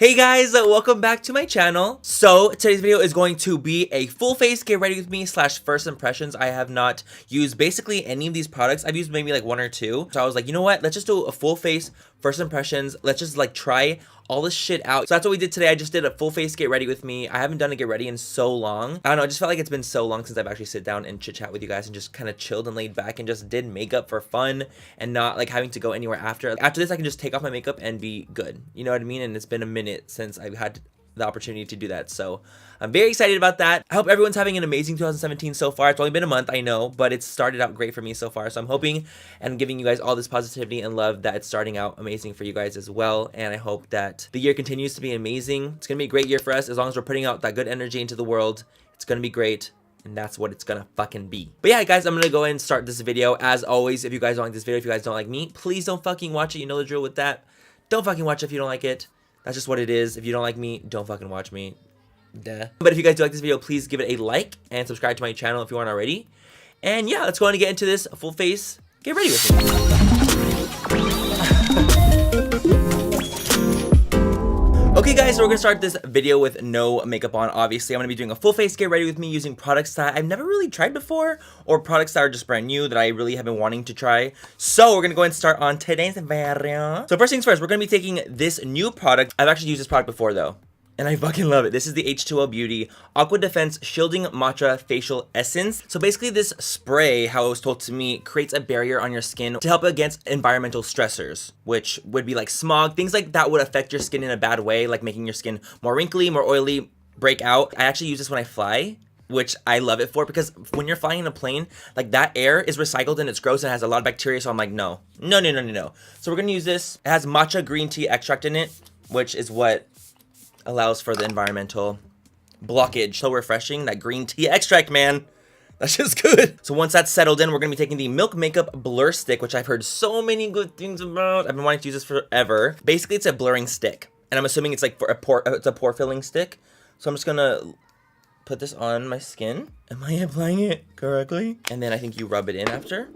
Hey guys, welcome back to my channel. So today's video is going to be a full face get ready with me / first impressions. I have not used basically any of these products. I've used maybe like one or two. So I was like, you know what? Let's just do a full face first impressions. Let's just like try all this shit out. So that's what we did today. I just did a full face get ready with me. I haven't done a get ready in so long. I don't know, I just felt like it's been so long since I've actually sit down and chit chat with you guys and just kind of chilled and laid back and just did makeup for fun and not like having to go anywhere after. After this, I can just take off my makeup and be good. You know what I mean? And it's been a minute since I've had the opportunity to do that. So I'm very excited about that. I hope everyone's having an amazing 2017 so far. It's only been a month, I know, but it's started out great for me so far. So I'm hoping and giving you guys all this positivity and love that it's starting out amazing for you guys as well. And I hope that the year continues to be amazing. It's gonna be a great year for us as long as we're putting out that good energy into the world. It's gonna be great. And that's what it's gonna fucking be. But yeah, guys, I'm gonna go ahead and start this video. As always, if you guys don't like this video, if you guys don't like me, please don't fucking watch it. You know the drill with that. Don't fucking watch it if you don't like it. That's just what it is. If you don't like me, don't fucking watch me. Duh. But if you guys do like this video, please give it a like and subscribe to my channel if you aren't already. And yeah, let's go on and get into this full face. Get ready with me. Okay guys, so we're gonna start this video with no makeup on. Obviously, I'm gonna be doing a full face get ready with me using products that I've never really tried before, or products that are just brand new that I really have been wanting to try. So we're gonna go ahead and start on today's video. So first things first, we're gonna be taking this new product. I've actually used this product before though, and I fucking love it. This is the H2O Beauty Aqua Defense Shielding Matcha Facial Essence. So basically this spray, how it was told to me, creates a barrier on your skin to help against environmental stressors, which would be like smog, things like that would affect your skin in a bad way, like making your skin more wrinkly, more oily, break out. I actually use this when I fly, which I love it for, because when you're flying in a plane, like that air is recycled and it's gross and has a lot of bacteria, so I'm like, no. So we're gonna use this. It has matcha green tea extract in it, which is what allows for the environmental blockage. So refreshing, that green tea extract, man. That's just good. So once that's settled in, we're gonna be taking the Milk Makeup Blur Stick, which I've heard so many good things about. I've been wanting to use this forever. Basically, it's a blurring stick, and I'm assuming it's like for it's a pore filling stick. So I'm just gonna put this on my skin. Am I applying it correctly? And then I think you rub it in after.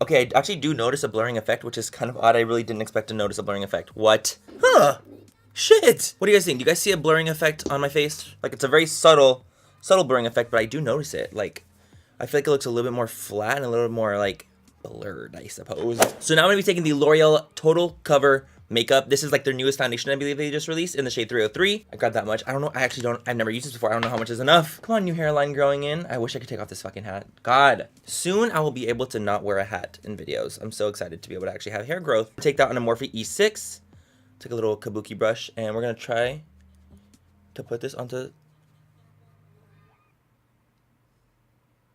Okay, I actually do notice a blurring effect, which is kind of odd. I really didn't expect to notice a blurring effect. What? Huh. Shit! What do you guys think? Do you guys see a blurring effect on my face? Like, it's a very subtle blurring effect, but I do notice it. Like, I feel like it looks a little bit more flat and a little bit more, like, blurred, I suppose. So now I'm going to be taking the L'Oreal Total Cover Makeup. This is, like, their newest foundation, I believe they just released, in the shade 303. I grabbed that much. I don't know. I've never used this before. I don't know how much is enough. Come on, new hairline growing in. I wish I could take off this fucking hat. God. Soon, I will be able to not wear a hat in videos. I'm so excited to be able to actually have hair growth. Take that on a Morphe E6. Take a little kabuki brush, and we're gonna try to put this onto.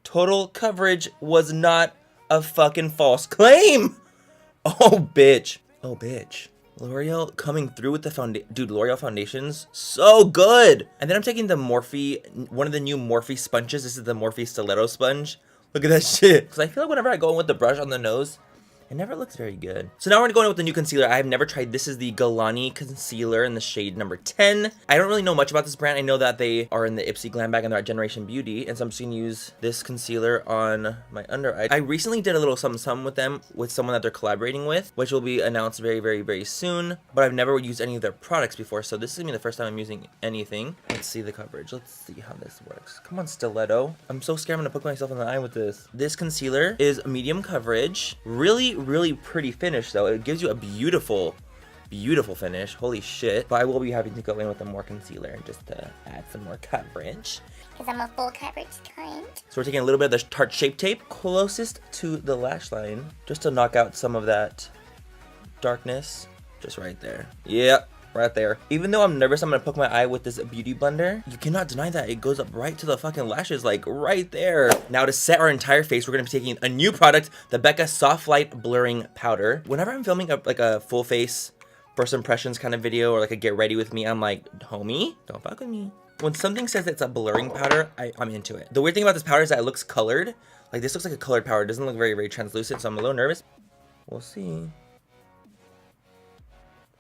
Total coverage was not a fucking false claim. Oh bitch. Oh bitch. L'Oreal coming through with the foundation. Dude, L'Oreal foundations, so good. And then I'm taking the Morphe, one of the new Morphe sponges. This is the Morphe Stiletto sponge. Look at that shit. Because I feel like whenever I go in with the brush on the nose, it never looks very good. So now we're gonna go in with the new concealer. I have never tried. This is the Galani concealer in the shade number 10. I don't really know much about this brand. I know that they are in the Ipsy Glam Bag and they're at Generation Beauty. And so I'm just gonna use this concealer on my under eye. I recently did a little something with them, with someone that they're collaborating with, which will be announced very soon. But I've never used any of their products before. So this is gonna be the first time I'm using anything. Let's see the coverage. Let's see how this works. Come on, stiletto. I'm so scared I'm gonna poke myself in the eye with this. This concealer is medium coverage. Really pretty finish though. It gives you a beautiful finish. Holy shit. But I will be having to go in with a more concealer just to add some more coverage, because I'm a full coverage kind. So we're taking a little bit of the Tarte Shape Tape closest to the lash line just to knock out some of that darkness. Just right there. Yep. Right there. Even though I'm nervous I'm gonna poke my eye with this beauty blender, you cannot deny that it goes up right to the fucking lashes, like right there. Now to set our entire face, we're gonna be taking a new product, the Becca Soft Light Blurring Powder. Whenever I'm filming like a full face first impressions kind of video or like a get ready with me, I'm like, homie, don't fuck with me. When something says it's a blurring powder, I'm into it. The weird thing about this powder is that it looks colored. Like this looks like a colored powder. It doesn't look very translucent, so I'm a little nervous. We'll see.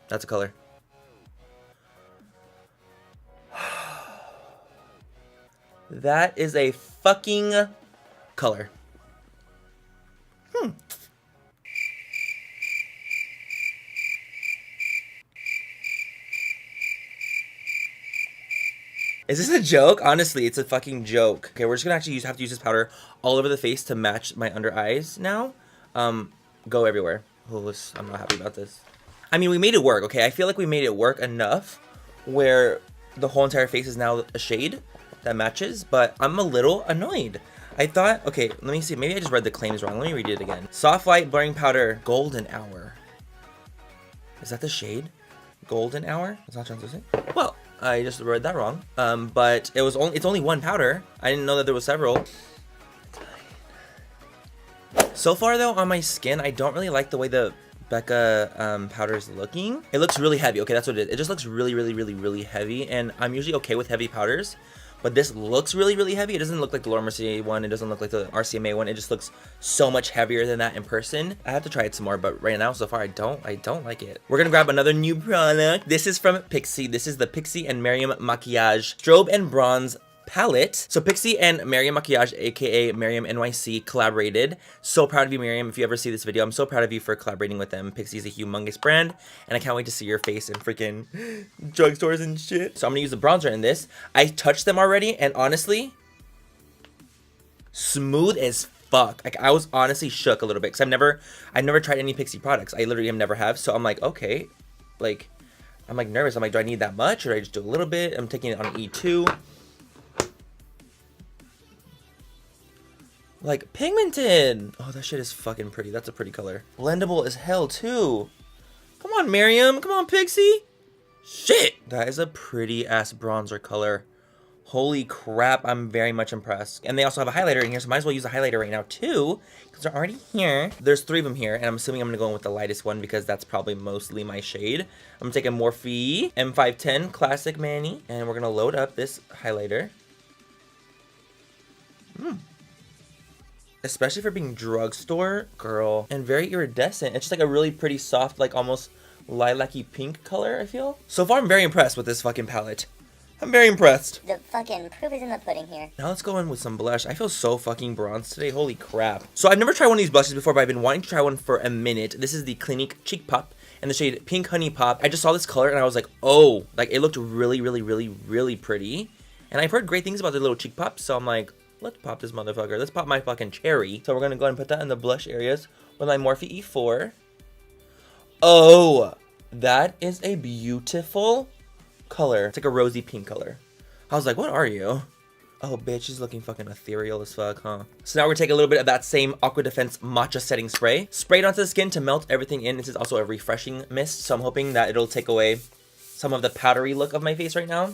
That's a color. That is a fucking color. Is this a joke? Honestly, it's a fucking joke. Okay, we're just gonna actually have to use this powder all over the face to match my under eyes now. Go everywhere. Oh, I'm not happy about this. I mean, we made it work, okay? I feel like we made it work enough where the whole entire face is now a shade that matches, but I'm a little annoyed. I thought, okay, let me see. Maybe I just read the claims wrong. Let me read it again. Soft light blurring powder, golden hour. Is that the shade? Golden hour? It's not translucent? Well, I just read that wrong. But it's only one powder. I didn't know that there was several. So far though, on my skin, I don't really like the way the Becca powder is looking. It looks really heavy. Okay, that's what it is. It just looks really, really, really, really heavy. And I'm usually okay with heavy powders. But this looks really, really heavy. It doesn't look like the Laura Mercier one. It doesn't look like the RCMA one. It just looks so much heavier than that in person. I have to try it some more, but right now, so far, I don't like it. We're gonna grab another new product. This is from Pixi. This is the Pixi and Miriam Maquillage Strobe and Bronze palette. So Pixi and Miriam Maquillage, aka Miriam NYC, collaborated. So proud of you, Miriam. If you ever see this video, I'm so proud of you for collaborating with them. Pixi is a humongous brand, and I can't wait to see your face in freaking drugstores and shit. So I'm gonna use the bronzer in this. I touched them already, and honestly, smooth as fuck. Like, I was honestly shook a little bit because I've never tried any Pixi products. I literally never have. So I'm like, okay, like, I'm like nervous. I'm like, do I need that much, or do I just do a little bit? I'm taking it on E2. Like, pigmented. Oh, that shit is fucking pretty. That's a pretty color. Blendable as hell, too. Come on, Miriam. Come on, Pixi. Shit. That is a pretty ass bronzer color. Holy crap. I'm very much impressed. And they also have a highlighter in here, so might as well use a highlighter right now, too, because they're already here. There's 3 of them here, and I'm assuming I'm going to go in with the lightest one because that's probably mostly my shade. I'm going to take a Morphe M510 Classic Manny, and we're going to load up this highlighter. Especially for being drugstore, girl, and very iridescent. It's just like a really pretty soft, like almost lilac-y pink color, I feel. So far, I'm very impressed with this fucking palette. I'm very impressed. The fucking proof is in the pudding here. Now let's go in with some blush. I feel so fucking bronzed today. Holy crap. So I've never tried one of these blushes before, but I've been wanting to try one for a minute. This is the Clinique Cheek Pop in the shade Pink Honey Pop. I just saw this color and I was like, oh, like it looked really, really, really, really pretty. And I've heard great things about the little cheek pops, so I'm like, let's pop this motherfucker. Let's pop my fucking cherry. So we're gonna go ahead and put that in the blush areas with my Morphe E4. Oh, that is a beautiful color. It's like a rosy pink color. I was like, what are you? Oh, bitch, she's looking fucking ethereal as fuck, huh? So now we're gonna take a little bit of that same Aqua Defense Matcha Setting Spray. Spray it onto the skin to melt everything in. This is also a refreshing mist, so I'm hoping that it'll take away some of the powdery look of my face right now.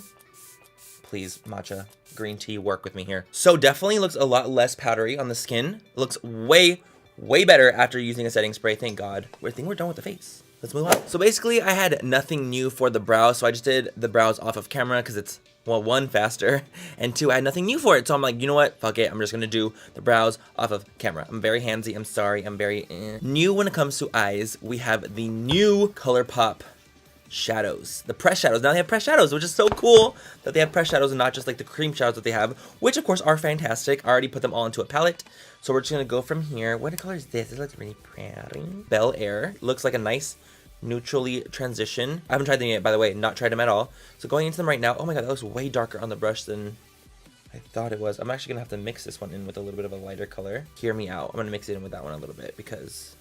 Please, matcha green tea, work with me here. So definitely looks a lot less powdery on the skin. It looks way, way better after using a setting spray. Thank God. I think we're done with the face. Let's move on. So basically, I had nothing new for the brows, so I just did the brows off of camera because it's, well, 1, faster, and 2, I had nothing new for it. So I'm like, you know what? Fuck it. I'm just gonna do the brows off of camera. I'm very handsy. I'm sorry. I'm very new when it comes to eyes. We have the new ColourPop shadows, the press shadows. Now they have press shadows, which is so cool that they have press shadows and not just like the cream shadows that they have, which of course are fantastic. I already put them all into a palette, so we're just gonna go from here. What color is this? It looks really pretty. Bel Air looks like a nice neutrally transition. I haven't tried them yet, by the way, not tried them at all. So going into them right now, oh my god, that looks way darker on the brush than I thought it was. I'm actually gonna have to mix this one in with a little bit of a lighter color. Hear me out. I'm gonna mix it in with that one a little bit because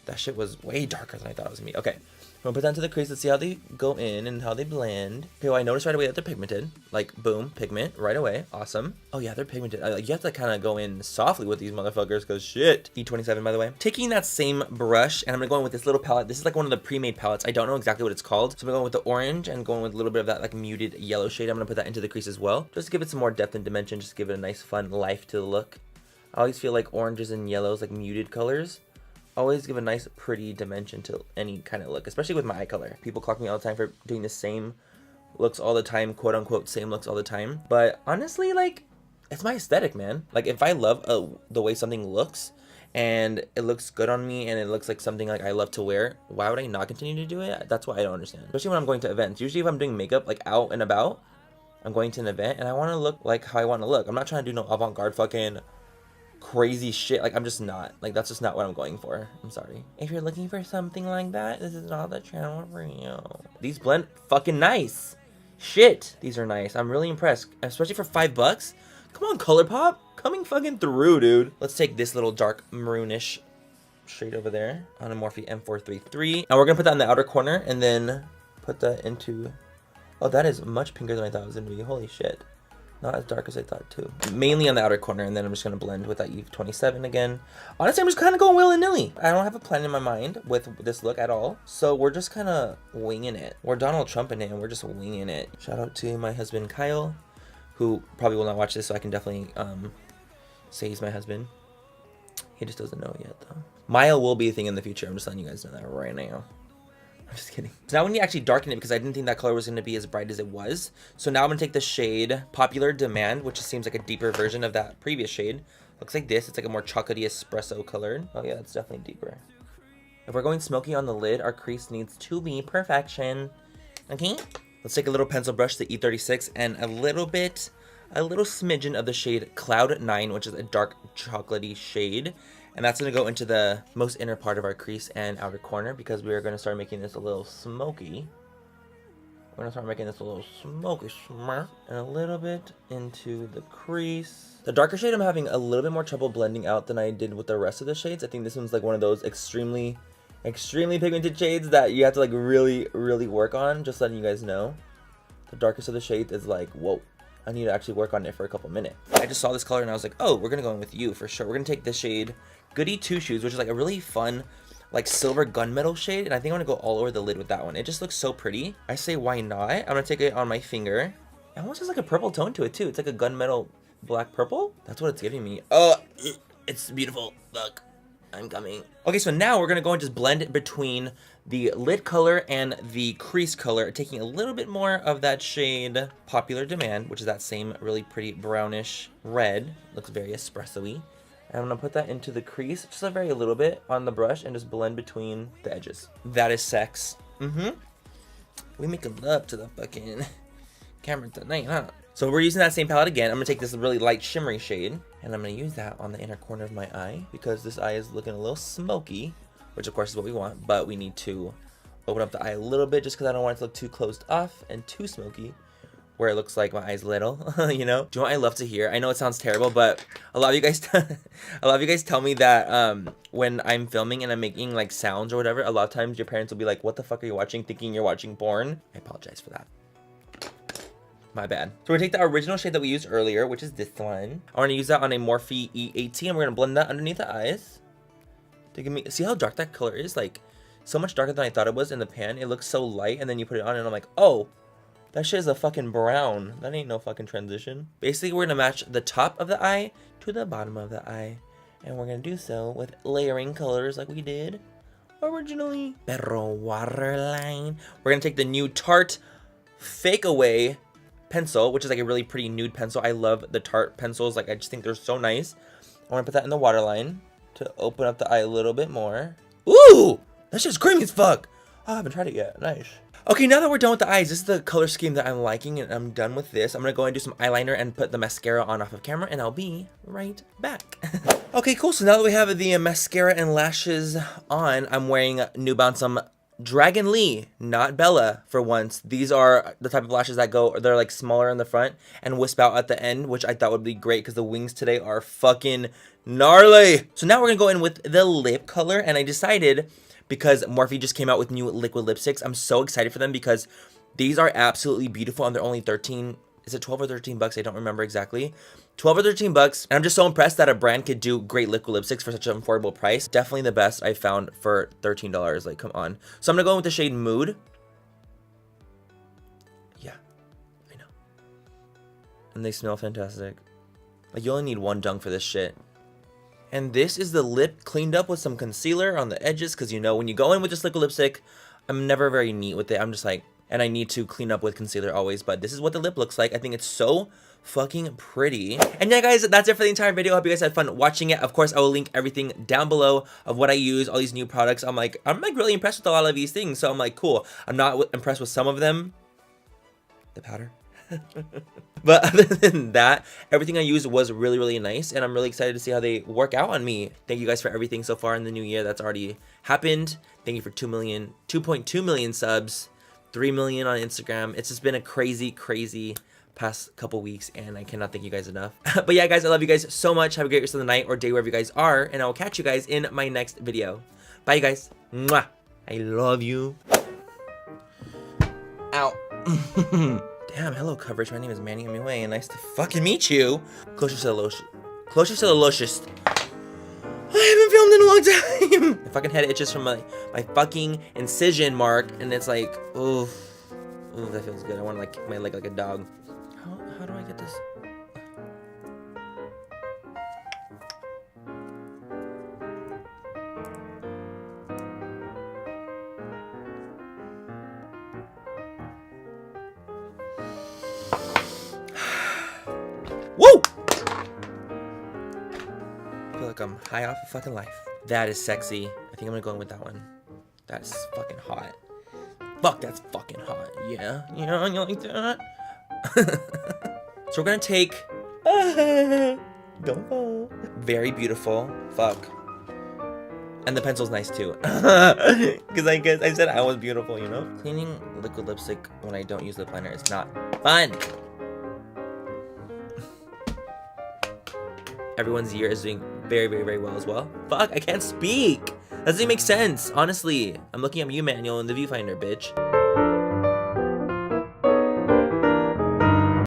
that shit was way darker than I thought it was gonna be. Okay, I'm gonna put that into the crease. Let's see how they go in and how they blend. Okay, well, I noticed right away that they're pigmented. Like, boom, pigment right away. Awesome. Oh yeah, they're pigmented. Like, you have to kind of go in softly with these motherfuckers because shit. E27, by the way. Taking that same brush, and I'm gonna go in with this little palette. This is like one of the pre-made palettes. I don't know exactly what it's called. So I'm going with the orange and going with a little bit of that like muted yellow shade. I'm gonna put that into the crease as well. Just to give it some more depth and dimension. Just to give it a nice, fun life to the look. I always feel like oranges and yellows, like muted colors, always give a nice pretty dimension to any kind of look, especially with my eye color. People clock me all the time for doing the same looks all the time, quote unquote same looks all the time, but honestly, like, it's my aesthetic, man. Like, if I love the way something looks and it looks good on me and it looks like something like I love to wear, why would I not continue to do it? That's what I don't understand, especially when I'm going to events. Usually if I'm doing makeup like out and about, I'm going to an event and I want to look like how I want to look. I'm not trying to do no avant-garde fucking crazy shit. Like, I'm just not, like, that's just not what I'm going for. I'm sorry. If you're looking for something like that, this is not the channel for you. These blend fucking nice. Shit, these are nice. I'm really impressed, especially for $5. Come on, ColourPop, coming fucking through, dude. Let's take this little dark maroonish shade over there on a Morphe M433. Now we're gonna put that in the outer corner and then put that into, oh, that is much pinker than I thought it was gonna be. Holy shit. Not as dark as I thought too. Mainly on the outer corner, and then I'm just gonna blend with that Eve 27 again. Honestly, I'm just kind of going willy-nilly. I don't have a plan in my mind with this look at all. So we're just kind of winging it. We're Donald Trump in it, and we're just winging it. Shout out to my husband, Kyle, who probably will not watch this, so I can definitely say he's my husband. He just doesn't know yet, though. Maya will be a thing in the future. I'm just letting you guys know that right now. I'm just kidding. So now we need to actually darken it because I didn't think that color was going to be as bright as it was. So now I'm going to take the shade Popular Demand, which seems like a deeper version of that previous shade. Looks like this. It's like a more chocolatey espresso colored. Oh yeah, it's definitely deeper. If we're going smoky on the lid, our crease needs to be perfection. Okay? Let's take a little pencil brush, the E36, and a little smidgen of the shade Cloud 9, which is a dark chocolatey shade. And that's going to go into the most inner part of our crease and outer corner because we are going to start making this a little smoky. We're going to start making this a little smoky shimmer and a little bit into the crease. The darker shade I'm having a little bit more trouble blending out than I did with the rest of the shades. I think this one's like one of those extremely pigmented shades that you have to like really work on. Just letting you guys know. The darkest of the shades is like, whoa. I need to actually work on it for a couple minutes. I just saw this color and I was like, oh, we're going to go in with you for sure. We're going to take this shade Goody Two Shoes, which is like a really fun, like silver gunmetal shade. And I think I'm going to go all over the lid with that one. It just looks so pretty. I say, why not? I'm going to take it on my finger. It almost has like a purple tone to it too. It's like a gunmetal black purple. That's what it's giving me. Oh, it's beautiful. Look, I'm coming. Okay, so now we're going to go and just blend it between the lid color and the crease color, taking a little bit more of that shade Popular Demand, which is that same really pretty brownish red. Looks very espresso-y. And I'm going to put that into the crease, just a very little bit on the brush, and just blend between the edges. That is sex. We making love to the fucking camera tonight, huh? So we're using that same palette again. I'm going to take this really light shimmery shade, and I'm going to use that on the inner corner of my eye, because this eye is looking a little smoky, which of course is what we want, but we need to open up the eye a little bit just because I don't want it to look too closed off and too smoky, where it looks like my eye's little, you know? Do you know what I love to hear? I know it sounds terrible, but a lot of you guys tell me that when I'm filming and I'm making like sounds or whatever, a lot of times your parents will be like, what the fuck are you watching? Thinking you're watching porn. I apologize for that. My bad. So we're gonna take the original shade that we used earlier, which is this one. I want to use that on a Morphe E18, and we're gonna blend that underneath the eyes. To give me, see how dark that color is? Like, so much darker than I thought it was in the pan. It looks so light, and then you put it on, and I'm like, oh, that shit is a fucking brown. That ain't no fucking transition. Basically, we're gonna match the top of the eye to the bottom of the eye, and we're gonna do so with layering colors like we did originally. Pero waterline. We're gonna take the new Tarte Fake Away pencil, which is like a really pretty nude pencil. I love the Tarte pencils. Like, I just think they're so nice. I want to put that in the waterline to open up the eye a little bit more. Ooh, that's just creamy as fuck. Oh, I haven't tried it yet. Nice. Okay, now that we're done with the eyes, this is the color scheme that I'm liking, and I'm done with this. I'm gonna go and do some eyeliner and put the mascara on off of camera, and I'll be right back. Okay, cool. So now that we have the mascara and lashes on, I'm wearing New Balance some Dragon Lee, not Bella, for once. These are the type of lashes that go, they're like smaller in the front and wisp out at the end, which I thought would be great because the wings today are fucking gnarly. So now we're gonna go in with the lip color, and I decided, because Morphe just came out with new liquid lipsticks, I'm so excited for them because these are absolutely beautiful, and they're only 13, is it 12 or 13 bucks? I don't remember exactly. 12 or 13 bucks. And I'm just so impressed that a brand could do great liquid lipsticks for such an affordable price. Definitely the best I found for $13. Like, come on. So I'm gonna go in with the shade Mood. Yeah, I know. And they smell fantastic. Like, you only need one dunk for this shit. And this is the lip cleaned up with some concealer on the edges, because you know when you go in with this liquid lipstick, I'm never very neat with it. I'm just like, and I need to clean up with concealer always, but this is what the lip looks like. I think it's so fucking pretty. And yeah, guys, that's it for the entire video. I hope you guys had fun watching it. Of course, I will link everything down below of what I use, all these new products. I'm like really impressed with a lot of these things, so I'm like, cool. I'm not impressed with some of them. The powder. But other than that, everything I used was really, really nice, and I'm really excited to see how they work out on me. Thank you guys for everything so far in the new year that's already happened. Thank you for 2.2 million subs. 3 million on Instagram. It's just been a crazy past couple weeks, and I cannot thank you guys enough. But yeah, guys, I love you guys so much. Have a great rest of the night or day wherever you guys are, and I will catch you guys in my next video. Bye, you guys. Mwah. I love you. Ow. Damn, hello coverage. My name is Manny MUA, and nice to fucking meet you. Closer to the lowest. Closer to the lowest. I haven't filmed in a long time. My fucking head itches from my fucking incision mark, and it's like, ooh, that feels good. I want to like kick my leg like a dog. How do I get this? Woo! I feel like I'm high off of fucking life. That is sexy. I think I'm gonna go in with that one. That's fucking hot. Fuck, that's fucking hot. Yeah, you like that? So we're gonna take don't fall. Very beautiful. Fuck. And the pencil's nice too. Cause I guess I said I was beautiful, you know? Cleaning liquid lipstick when I don't use lip liner is not fun. Everyone's year is doing very well as well. Fuck, I can't speak. That doesn't even make sense. Honestly, I'm looking at you, Manuel, in the viewfinder, bitch.